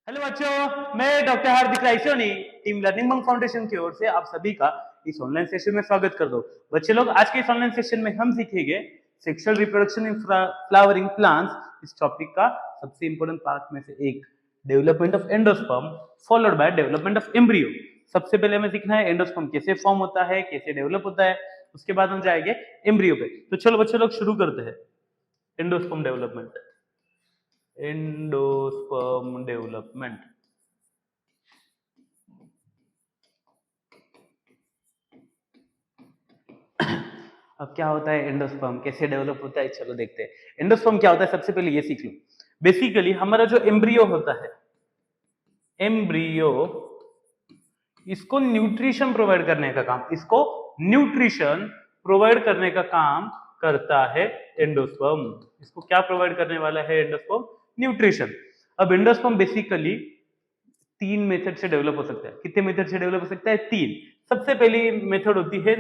Hello बच्चों, मैं doctor Hardik Raisoni team learning monk foundation की ओर से आप सभी का इस ऑनलाइन सेशन में स्वागत कर दो। बच्चे लोग, आज के इस ऑनलाइन सेशन में हम सीखेंगे sexual reproduction in flowering plants. इस टॉपिक का सबसे इंपॉर्टेंट पार्ट में से एक development of endosperm followed by development of embryo. सबसे पहले हमें सीखना है एंडोस्पर्म कैसे फॉर्म होता है, कैसे डेवलप होता है, उसके बाद हम जाएंगे एम्ब्रियो पे। तो चलो बच्चे लोग शुरू करते हैं एंडोस्पर्म डेवलपमेंट। Endosperm development. अब क्या होता है एंडोस्पर्म, कैसे डेवलप होता है, चलो देखते हैं। एंडोस्पर्म क्या होता है, सबसे पहले ये सीख लो। बेसिकली हमारा जो एम्ब्रियो होता है, एम्ब्रियो, इसको न्यूट्रिशन प्रोवाइड करने का काम, इसको न्यूट्रिशन प्रोवाइड करने का काम करता है एंडोस्पर्म। इसको क्या प्रोवाइड करने वाला है एंडोस्पर्म? न्यूट्रिशन। अब एंडोस्पर्म बेसिकली तीन मेथड से डेवलप हो सकता है। कितने मेथड से डेवलप हो सकता है? तीन। सबसे पहली मेथड होती है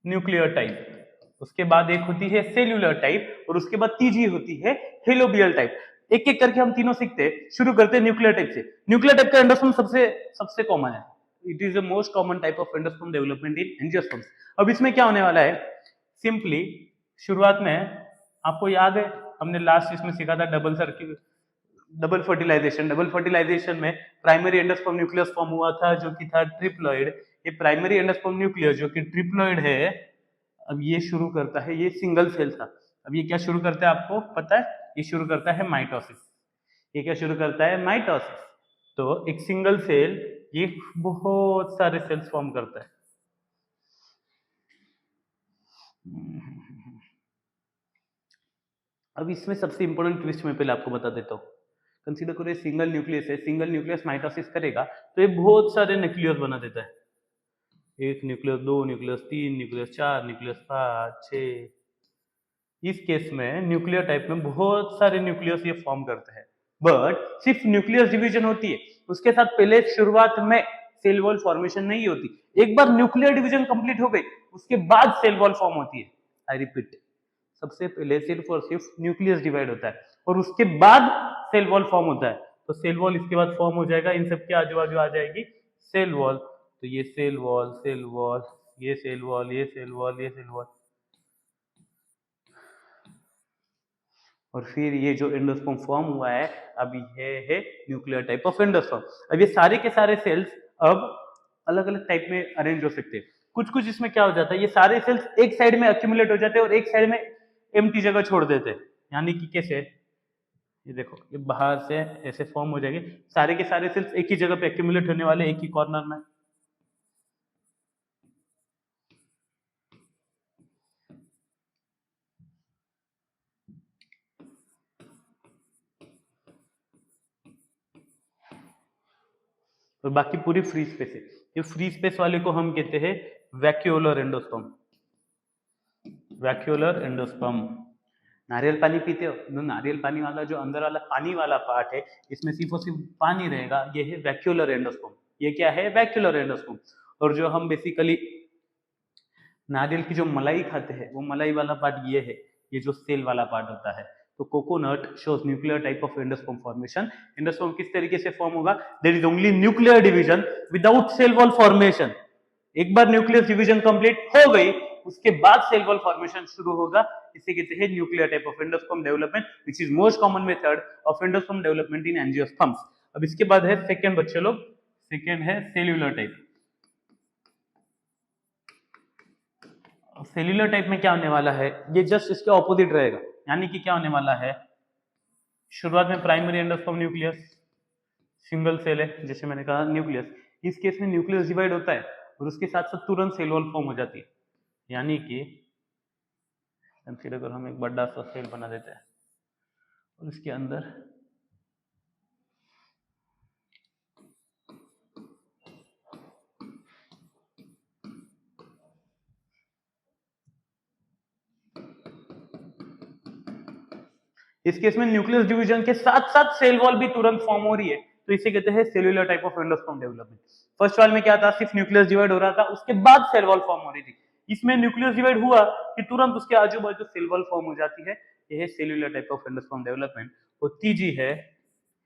न्यूक्लियर टाइप, उसके बाद एक होती है सेल्यूलर टाइप, और उसके बाद तीसरी होती है हेलोबियल टाइप। एक एक करके हम तीनों सीखते हैं। शुरू करते हैं न्यूक्लियर टाइप से। न्यूक्लियर टाइप का एंडोस्पर्म सबसे कॉमन है। It is the most common type of endosperm development in angiosperm. अब इसमें क्या होने वाला है, सिंपली शुरुआत में आपको याद है हमने लास्ट इसमें सीखा था डबल फर्टिलाइजेशन। डबल फर्टिलाइजेशन में प्राइमरी एंडोस्पर्म न्यूक्लियस फॉर्म हुआ था जो कि था ट्रिप्लॉइड। ये प्राइमरी एंडोस्पर्म न्यूक्लियस जो कि ट्रिप्लॉइड है, अब ये शुरू करता है, ये सिंगल सेल था, अब ये क्या शुरू करता है आपको पता है? ये शुरू करता है माइटोसिस। ये क्या शुरू करता है? माइटोसिस। तो एक सिंगल सेल ये बहुत सारे सेल्स फॉर्म करता है। अब इसमें सबसे इंपॉर्टेंट ट्विस्ट मैं पहले आपको बता देता हूँ। कंसीडर करो सिंगल न्यूक्लियस है, सिंगल न्यूक्लियस माइटोसिस करेगा तो ये बहुत सारे न्यूक्लियस बना देता है। एक न्यूक्लियस, दो न्यूक्लियस, तीन न्यूक्लियस, चार न्यूक्लियस, पांच, छह। इस केस में न्यूक्लियर टाइप में बहुत सारे न्यूक्लियस ये फॉर्म करते हैं। बट सिर्फ न्यूक्लियस डिवीजन होती है, उसके साथ पहले शुरुआत में सेल वॉल फॉर्मेशन नहीं होती। एक बार न्यूक्लियर डिवीजन कंप्लीट हो गई उसके बाद सेल वॉल फॉर्म होती है। आई रिपीट, सबसे पहले सिर्फ और सिर्फ न्यूक्लियस डिवाइड होता है और उसके बाद सेल वॉल फॉर्म होता है। तो सेल वॉल इसके बाद फॉर्म हो जाएगा, इन सब के आजू बाजू आ जाएगी सेल वॉल। तो ये सेल वॉल, सेल वॉल, ये सेल वॉल, ये सेल वॉल, ये सेल वॉल, और फिर ये जो एंडोस्पर्म फॉर्म हुआ है अब ये है न्यूक्लियर टाइप ऑफ एंडोस्पर्म। अब ये सारे के सारे सेल्स अब अलग अलग टाइप में अरेंज हो सकते हैं। कुछ कुछ इसमें क्या हो जाता है, ये सारे सेल्स एक साइड में एक्यूमुलेट हो जाते हैं और एक साइड में एम्प्टी जगह छोड़ देते हैं। यानी कि कैसे, ये देखो, ये बाहर से ऐसे फॉर्म हो जाएंगे, सारे के सारे सेल्स एक ही जगह पे एक्यूमुलेट होने वाले, एक ही कॉर्नर में। और बाकी पूरी फ्री स्पेस है। ये फ्री स्पेस वाले को हम कहते हैं वैक्यूलर एंडोस्पर्म। Vacuolar endosperm. नारियल पानी पीते हो, तो नारियल पानी वाला जो अंदर वाला पानी वाला पार्ट है, इसमें सिर्फ और सिर्फ पानी रहेगा, ये है वैक्यूलर एंडोस्पर्म। ये क्या है? Vacuolar endosperm. और जो हम बेसिकली नारियल की जो मलाई खाते हैं वो मलाई वाला पार्ट ये है, ये जो सेल वाला पार्ट होता है। तो coconut shows nuclear type of endosperm formation. Endosperm किस तरीके से फॉर्म होगा? There is only nuclear division without cell wall formation. एक बार न्यूक्लियस डिवीजन कंप्लीट हो गई उसके बाद सेल वॉल फॉर्मेशन शुरू होगा। इसे कहते हैं nuclear type of endosperm development, which is most common method of endosperm development in angiosperms. अब इसके बाद है सेकंड बच्चे लोग, सेकंड है सेल्यूलर टाइप। सेल्यूलर टाइप में क्या होने वाला है, ये जस्ट इसके ऑपोजिट रहेगा। यानी कि क्या होने वाला है, शुरुआत में primary endosperm nucleus, single cell है जैसे मैंने कहा न्यूक्लियस। इस केस में न्यूक्लियस डिवाइड होता है और उसके साथ साथ तुरंत सेल वॉल फॉर्म हो जाती है। यानी कि कंसीडर करो हम एक बड़ा सा सेल बना देते हैं और इसके अंदर इस केस में न्यूक्लियस डिवीजन के साथ साथ सेल वॉल भी तुरंत फॉर्म हो रही है, तो इसे कहते हैं cellular type of endosperm development. First वाले में क्या था, सिर्फ न्यूक्लियस डिवाइड हो रहा था, उसके बाद सेल वॉल फॉर्म हो रही थी। इसमें न्यूक्लियस डिवाइड हुआ कि तुरंत उसके आजू बाजू सेल वॉल फॉर्म हो जाती है। यह है cellular type of endosperm development. और तीसरी है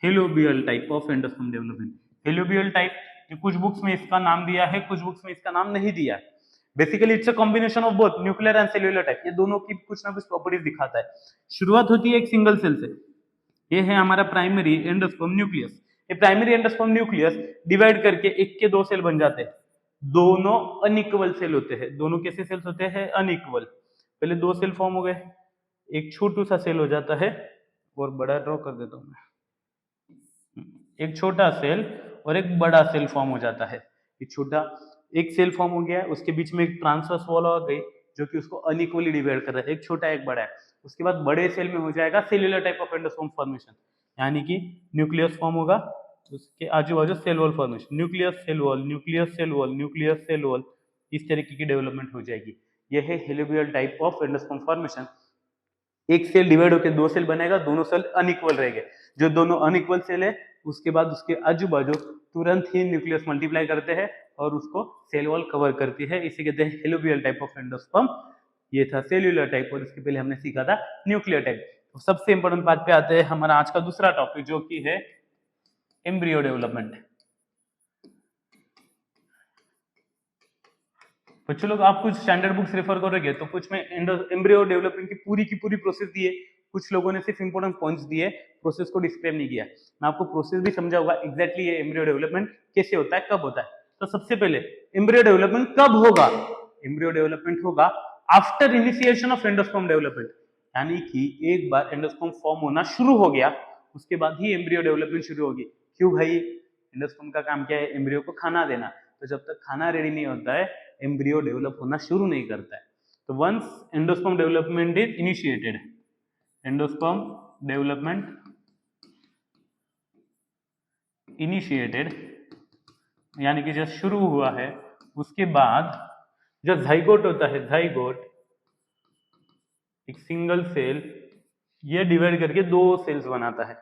helobial type of endosperm development. Helobial type कुछ बुक्स में इसका नाम दिया है, कुछ बुक्स में इसका नाम नहीं दिया है। Basically it's a combination of both nuclear and cellular type, ये दोनों की कुछ ना कुछ प्रॉपर्टीज दिखाता है। शुरुआत होती है एक सिंगल सेल से, ये है हमारा प्राइमरी एंडोस्पर्म न्यूक्लियस। ये प्राइमरी एंडोस्पर्म न्यूक्लियस डिवाइड करके एक के दो सेल बन जाते हैं, दोनों अनइक्वल सेल होते हैं। दोनों कैसे सेल्स होते हैं? अनइक्वल। पहले दो सेल फॉर्म हो गए, एक छोटू सा सेल हो जाता है, और बड़ा ड्रॉ कर देता हूं मैं, एक छोटा सेल और एक बड़ा सेल फॉर्म हो जाता है। एक छोटा एक सेल फॉर्म हो गया, उसके बीच में एक ट्रांसवर्स वॉल आ गई जो कि उसको अनइक्वली डिवाइड कर रहा है, एक छोटा एक बड़ा है। उसके बाद बड़े सेल में हो जाएगा cellular type of endosperm formation, यानी कि न्यूक्लियस फॉर्म होगा, उसके आजू बाजू cell wall formation, nucleus cell wall, nucleus cell wall, nucleus cell wall, इस तरीके की डेवलपमेंट हो जाएगी। यह है helobial type of endosperm formation. एक सेल डिवाइड होकर दो सेल बनेगा, दोनों सेल अनइक्वल रहेंगे। जो दोनों अनइक्वल सेल है उसके बाद उसके आजू बाजू तुरंत ही न्यूक्लियस मल्टीप्लाई करते हैं और उसको सेल वॉल कवर करती है, इसे कहते हैं हेलोबियल टाइप ऑफ एंडोस्पर्म। ये था सेल्यूलर टाइप, और इसके पहले हमने सीखा था न्यूक्लियर टाइप। तो सबसे इंपॉर्टेंट पार्ट पे आते हैं, हमारा आज का दूसरा टॉपिक जो कि है एम्ब्रियो डेवलपमेंट। बच्चों लोग आप कुछ स्टैंडर्ड बुक्स रेफर करोगे तो कुछ में एम्ब्रियो डेवलपमेंट की पूरी प्रोसेस दी है, कुछ लोगों ने सिर्फ इंपॉर्टेंट पॉइंट्स दिए, प्रोसेस को डिस्क्राइब नहीं किया। मैं आपको प्रोसेस भी समझाऊंगा एग्जैक्टली ये एम्ब्रियो डेवलपमेंट कैसे होता है, कब होता है। तो सबसे पहले एम्ब्रियो डेवलपमेंट कब होगा? एम्ब्रियो डेवलपमेंट होगा after initiation of endosperm development, यानी कि एक बार एंडोस्पर्म फॉर्म होना शुरू हो गया उसके बाद ही एम्ब्रियो डेवलपमेंट शुरू होगी। क्यों भाई? एंडोस्पर्म का काम क्या है? एम्ब्रियो को खाना देना। तो जब तक खाना रेडी नहीं होता है एम्ब्रियो डेवलप होना शुरू नहीं करता है। तो once endosperm development is initiated, endosperm development initiated यानी कि जब शुरू हुआ है, उसके बाद जो जाइगोट होता है, जाइगोट एक सिंगल सेल ये डिवाइड करके दो सेल्स बनाता है,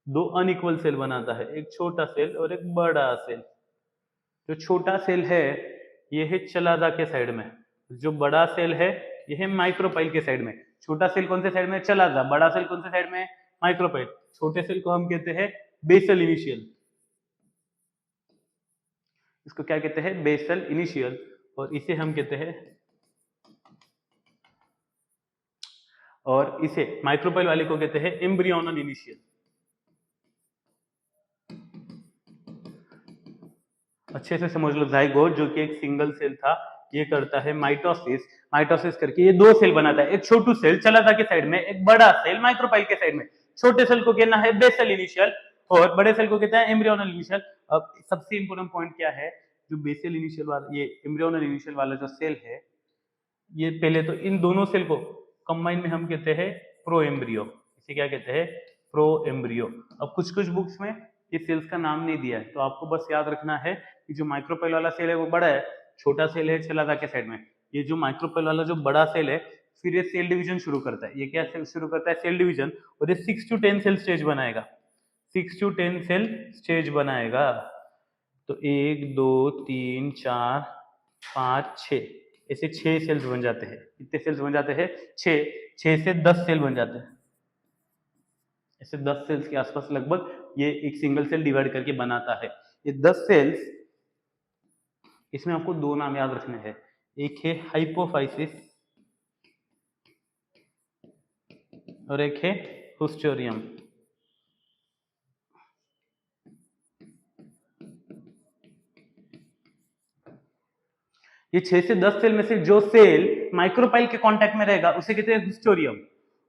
दो अनइक्वल सेल बनाता है, एक छोटा सेल और एक बड़ा सेल। जो छोटा सेल है ये है चलाजा के साइड में, जो बड़ा सेल है ये है माइक्रोपाइल के साइड में। छोटा सेल कौन से साइड में? चलाजा। बड़ा सेल कौन से साइड में? माइक्रोपाइल। छोटे सेल को हम कहते हैं बेसल इनिशियल, इसको क्या कहते हैं? Basal initial. और इसे हम कहते हैं, और इसे माइक्रोपाइल वाले को कहते हैं एम्ब्रियोनल इनिशियल। अच्छे से समझ लो, जाइगोट जो कि एक सिंगल सेल था ये करता है माइटोसिस, माइटोसिस करके ये दो सेल बनाता है, एक छोटू सेल चलाजा के साइड में, एक बड़ा सेल माइक्रोपाइल के साइड में। छोटे सेल को कहना है बेसल इनिशियल और बड़े सेल को कहते हैं एम्ब्रियोनल इनिशियल। अब सबसे इंपॉर्टेंट पॉइंट क्या है, जो बेसल इनिशियल वाला, ये एम्ब्रियोनल इनिशियल वाला जो सेल है, ये पहले तो इन दोनों सेल को कंबाइन में हम कहते हैं प्रो एम्ब्रियो। इसे क्या कहते हैं? Pro embryo. अब कुछ कुछ बुक्स में ये सेल्स का नाम नहीं दिया है, तो आपको बस याद रखना है कि जो माइक्रोपाइल वाला सेल है वो बड़ा है, छोटा सेल है चलाजा के साइड में। ये जो माइक्रोपाइल वाला जो बड़ा सेल है फिर ये सेल डिवीजन शुरू करता है। ये क्या शुरू करता है? Cell division. और ये 6 to 10 सेल स्टेज बनाएगा, 6 to 10 सेल स्टेज बनाएगा। तो 1 2 3 4 5 6 ऐसे 6 सेल्स बन जाते हैं। कितने सेल्स बन जाते हैं? 6 से 10 सेल बन जाते हैं। ऐसे 10 सेल्स के आसपास लगभग ये एक सिंगल सेल डिवाइड करके बनाता है। ये 10 सेल्स, इसमें आपको दो नाम याद रखने हैं, एक है हाइपोफाइसिस और एक है हिस्टोरियम। ये 6 से 10 सेल में से जो सेल माइक्रोपाइल के कांटेक्ट में रहेगा उसे कहते हैं हिस्टोरियम।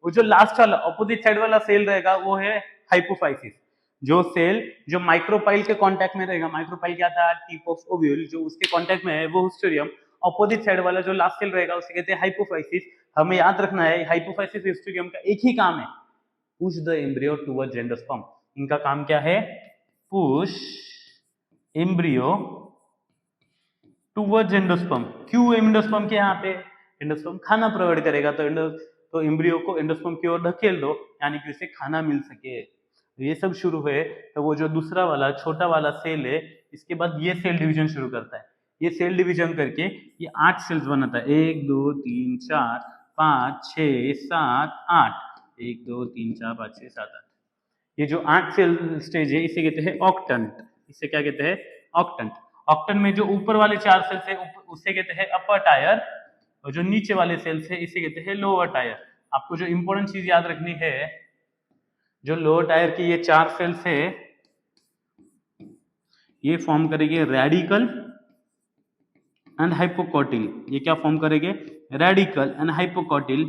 वो जो लास्ट वाला ऑपोजिट साइड वाला सेल रहेगा वो है हाइपोफाइसिस। जो सेल जो माइक्रोपाइल के कांटेक्ट में रहेगा, माइक्रोपाइल क्या था? टिप ऑफ ओव्यूल, जो उसके कांटेक्ट में है वो हिस्टोरियम। ऑपोजिट साइड वाला जो लास्ट सेल रहेगा उसे कहते हैं हाइपोफाइसिस। हमें याद रखना है हाइपोफाइसिस हिस्टोरियम का एक ही काम है, push the embryo towards endosperm. इनका काम क्या है? Push embryo towards endosperm. क्यों एंडोस्पर्म के यहाँ पे? एंडोस्पर्म खाना प्रोवाइड करेगा, तो एम्ब्रियो को एंडोस्पर्म की ओर धकेल दो, यानी कि उसे खाना मिल सके। ये सब शुरू हुए तो वो जो दूसरा वाला छोटा वाला सेल है, इसके बाद ये सेल डिवीजन शुरू करता है। ये सेल डिवीजन करके ये 8 सेल्स बनाता है, 1 2 3 4 5 6 7 8, 1 2 3 4 5 6 7 8। ये जो 8 सेल स्टेज है इसे कहते हैं ऑक्टेंट। इसे क्या कहते हैं? ऑक्टेंट। ऑक्टेंट में जो ऊपर वाले 4 सेल्स है उसे कहते हैं अपर टायर, और जो नीचे वाले सेल्स है इसे कहते हैं लोअर टायर। आपको जो इंपॉर्टेंट चीज याद रखनी है, जो लोअर टायर की ये 4 सेल्स है ये फॉर्म करेंगे रेडिकल एंड हाइपोकॉटिल। ये क्या फॉर्म करेंगे? Radicle and hypocotyl.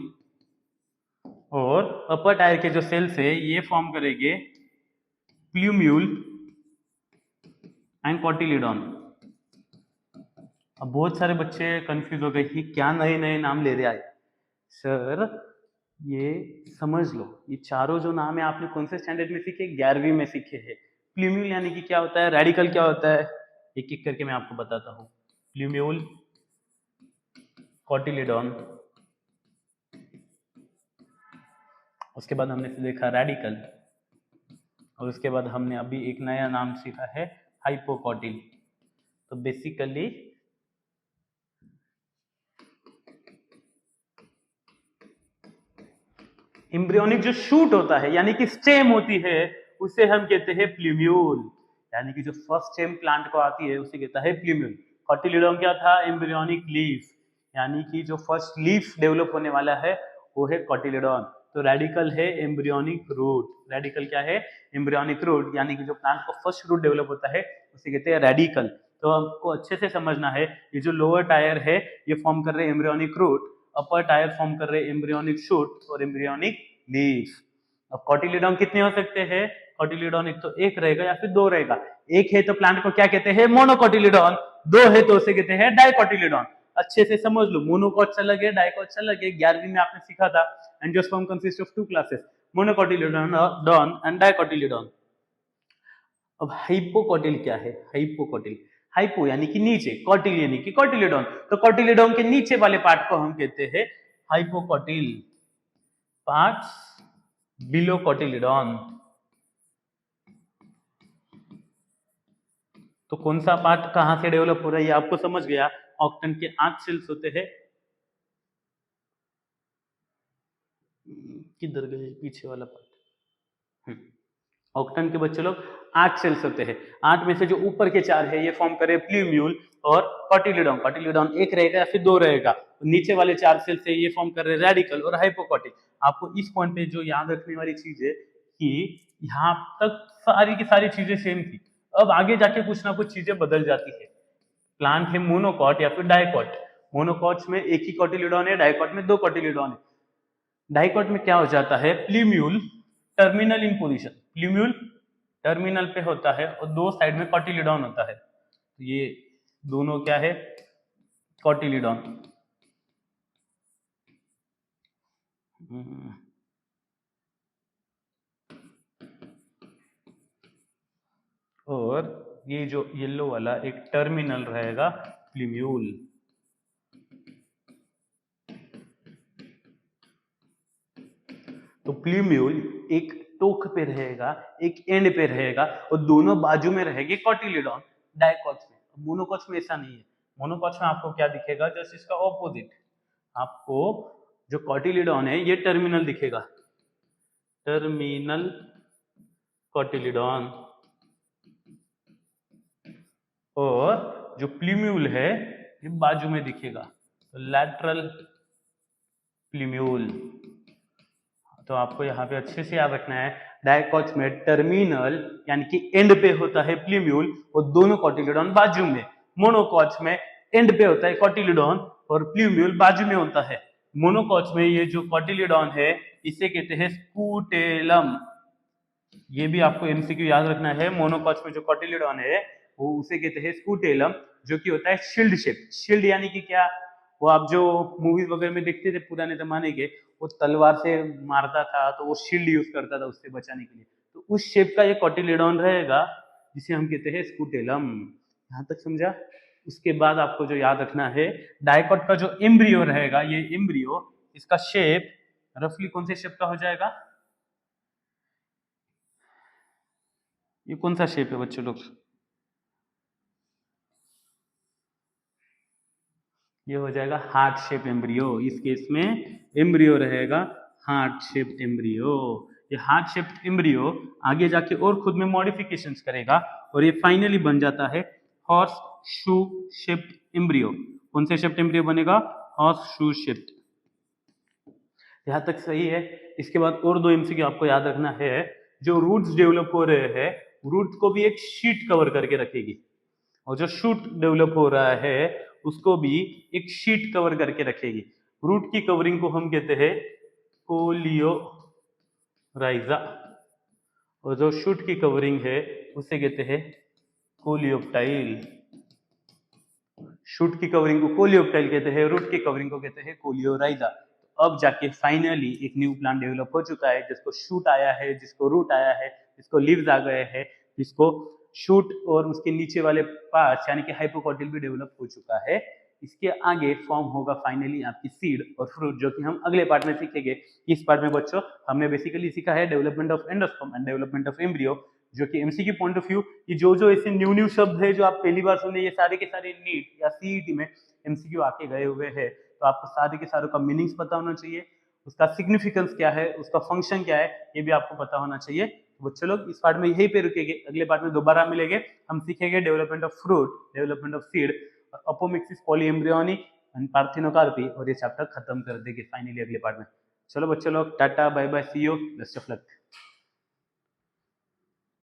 और अपर टायर के जो सेल्स है ये फॉर्म करेंगे प्ल्यूम्यूल एंड कॉटिलिडॉन। अब बहुत सारे बच्चे कंफ्यूज हो गए कि क्या नए नए नाम ले रहे आए सर। ये समझ लो, ये चारों जो नाम है आपने कौन से स्टैंडर्ड में सीखे? 11वीं में सीखे हैं। प्ल्यूम्यूल यानी कि क्या होता है, रेडिकल क्या होता है, एक एक करके मैं आपको बताता हूँ। प्ल्यूम्यूल, कॉटिलिडॉन, उसके बाद हमने देखा रेडिकल, और उसके बाद हमने अभी एक नया नाम सीखा है हाइपोकॉटिल। तो बेसिकली एम्ब्रियोनिक जो शूट होता है यानी कि स्टेम होती है उसे हम कहते हैं प्ल्यूम्यूल। यानी कि जो फर्स्ट स्टेम प्लांट को आती है उसे कहता है प्ल्यूम्यूल। कॉटिलिडॉन क्या था? एम्ब्रियोनिक लीफ, यानी कि जो फर्स्ट लीफ डेवलप होने वाला है वो है कॉटिलिडॉन। तो रेडिकल है एम्ब्रियोनिक रूट। रेडिकल क्या है? एम्ब्रियोनिक रूट, यानी कि जो प्लांट को फर्स्ट रूट डेवलप होता है उसे कहते हैं रेडिकल। तो हमको अच्छे से समझना है, ये जो लोअर टायर है ये फॉर्म कर रहे हैं एम्ब्रियोनिक रूट, अपर टायर फॉर्म कर रहे हैं एम्ब्रियोनिक शूट और एम्ब्रियोनिक लीफ। अब कॉटिलिडॉन कितने हो सकते हैं? कॉटिलिडॉन एक तो एक रहेगा या फिर दो रहेगा। एक है तो प्लांट को क्या कहते हैं? मोनोकॉटिलिडॉन। दो है तो उसे कहते हैं डाइकॉटिलिडॉन। अच्छे से समझ लो, मोनोकॉट्स अलग है, डाइकॉट्स अलग है। 11वीं में आपने सीखा था angiosperm consist of 2 classes, monocotyledon and dicotyledon. अब हाइपोकॉटिल क्या है? हाइपोकॉटिल, हाइपो यानी कि नीचे, कॉटिल यानी कि कॉटिलिडॉन। तो कॉटिलिडॉन के नीचे वाले पार्ट को हम कहते हैं हाइपोकॉटिल, पार्ट्स बिलो कॉटिलिडॉन। तो कौन सा पार्ट कहां से डेवलप हो रहा है ये आपको समझ गया। ऑक्टेन के 8 सेल्स होते हैं। किधर गए पीछे वाला पार्ट? ऑक्टेन के बच्चे लोग 8 सेल्स होते हैं। 8 में से जो ऊपर के 4 है ये फॉर्म करे प्ल्यूम्यूल और कॉटिलिडॉन। कॉटिलिडॉन एक रहेगा या फिर दो रहेगा। नीचे वाले 4 सेल्स है ये फॉर्म कर रहे रेडिकल और हाइपोकॉटिल। आपको इस पॉइंट पे जो याद रखने वाली चीज है कि यहाँ तक सारी की सारी चीजें सेम थी, अब आगे जाके कुछ ना कुछ चीजें बदल जाती है। प्लांट है मोनोकॉट या फिर डाइकॉट। मोनोकॉट्स में एक ही कॉटिलिडॉन है, डाइकॉट में 2 कॉटिलिडॉन है। डाइकॉट में क्या हो जाता है? Plumule terminal in position, plumule terminal पे होता है और दो साइड में कॉटिलिडॉन होता है। तो ये दोनों क्या है? कॉटिलिडॉन। और ये जो येलो वाला एक टर्मिनल रहेगा प्ल्यूम्यूल। तो प्ल्यूम्यूल एक टोक पे रहेगा, एक एंड पे रहेगा और दोनों बाजू में रहेगी कॉटिलिडॉन। डाइकॉट्स में, मोनोकॉट्स में ऐसा नहीं है। मोनोकॉट्स में आपको क्या दिखेगा? जस्ट इसका ऑपोजिट। आपको जो कॉटिलिडॉन है ये टर्मिनल दिखेगा, टर्मिनल कॉटिलिडॉन। और जो प्ल्यूम्यूल है ये बाजू में दिखेगा, तो लैटरल प्ल्यूम्यूल। तो आपको यहाँ पे अच्छे से याद रखना है, डाइकॉट्स में टर्मिनल यानी कि एंड पे होता है प्ल्यूम्यूल और दोनों कॉटिलिडॉन बाजू में। मोनोकॉट्स में एंड पे होता है कॉटिलिडॉन और प्ल्यूम्यूल बाजू में होता है। मोनोकॉट्स में ये जो कॉटिलिडॉन है इसे कहते हैं स्कूटेलम। ये भी आपको एमसीक्यू याद रखना है। मोनोकॉट्स में जो कॉटिलिडॉन है वो उसे कहते हैं स्कूटेलम, जो कि होता है शील्ड शेप। शील्ड यानी कि क्या? वो आप जो मूवीज वगैरह में देखते थे पुराने जमाने के, वो तलवार से मारता था तो वो शील्ड यूज करता था उससे बचाने के लिए। तो उस शेप का ये कॉटिलिडॉन रहेगा जिसे हम कहते हैं स्कूटेलम। यहां तक समझा? उसके बाद आपको जो याद रखना है, डाइकॉट का जो एम्ब्रियो रहेगा, ये एम्ब्रियो, इसका शेप रफली कौन से शेप का हो जाएगा? ये कौन सा शेप है बच्चों लोग? ये हो जाएगा हार्ट शेप एम्ब्रियो। इस केस में एम्ब्रियो रहेगा हार्ट शेप एम्ब्रियो। ये हार्ट शेप्ड एम्ब्रियो आगे जाके और खुद में मॉडिफिकेशंस करेगा और ये फाइनली बन जाता है हॉर्स शू शेप्ड एम्ब्रियो। कौन से शेप्ड एम्ब्रियो बनेगा? Horse shoe shaped. यहां तक सही है। इसके बाद और दो एमसीक्यू आपको याद रखना है। जो रूट्स डेवलप हो रहे हैं, रूट को भी एक शीट कवर करके रखेगी, और जो शूट डेवलप हो रहा है उसको भी एक शीट कवर करके रखेगी। रूट की कवरिंग को हम कहते हैं कोलियोराइजा, और जो शूट की कवरिंग है उसे कहते हैं कोलियोप्टाइल। शूट की कवरिंग को कोलियोप्टाइल कहते हैं, रूट की कवरिंग को कहते हैं कोलियोराइजा। तो अब जाके फाइनली एक न्यू प्लांट डेवलप हो चुका है, जिसको शूट आया है, जिसको रूट आया है, जिसको लीव्स आ गए हैं, जिसको शूट और उसके नीचे वाले पार्ट्स यानी कि हाइपोकॉटिल भी डेवलप हो चुका है। इसके आगे फॉर्म होगा फाइनली आपकी सीड और फ्रूट, जो कि हम अगले पार्ट में सीखेंगे। इस पार्ट में बच्चों हमने बेसिकली सीखा है development of endosperm and development of embryo, जो कि एमसीक्यू पॉइंट ऑफ व्यू ये जो ऐसे न्यू शब्द है जो आप पहली बार सुने, ये सारे के सारे नीट या सीईटी में एमसीक्यू आके गए हुए हैं। तो आपको सारे के सारों का मीनिंग्स पता होना चाहिए, उसका सिग्निफिकेंस क्या है, उसका फंक्शन क्या है, ये भी आपको पता होना चाहिए। तो बच्चों लोग इस पार्ट में यहीं पे रुकेंगे, अगले पार्ट में दोबारा मिलेंगे। हम सीखेंगे development of fruit, development of seed, apomixis polyembryony and parthenocarpy, और ये चैप्टर खत्म कर देंगे फाइनली अगले पार्ट में। चलो बच्चों लोग tata bye bye, see you, best of luck.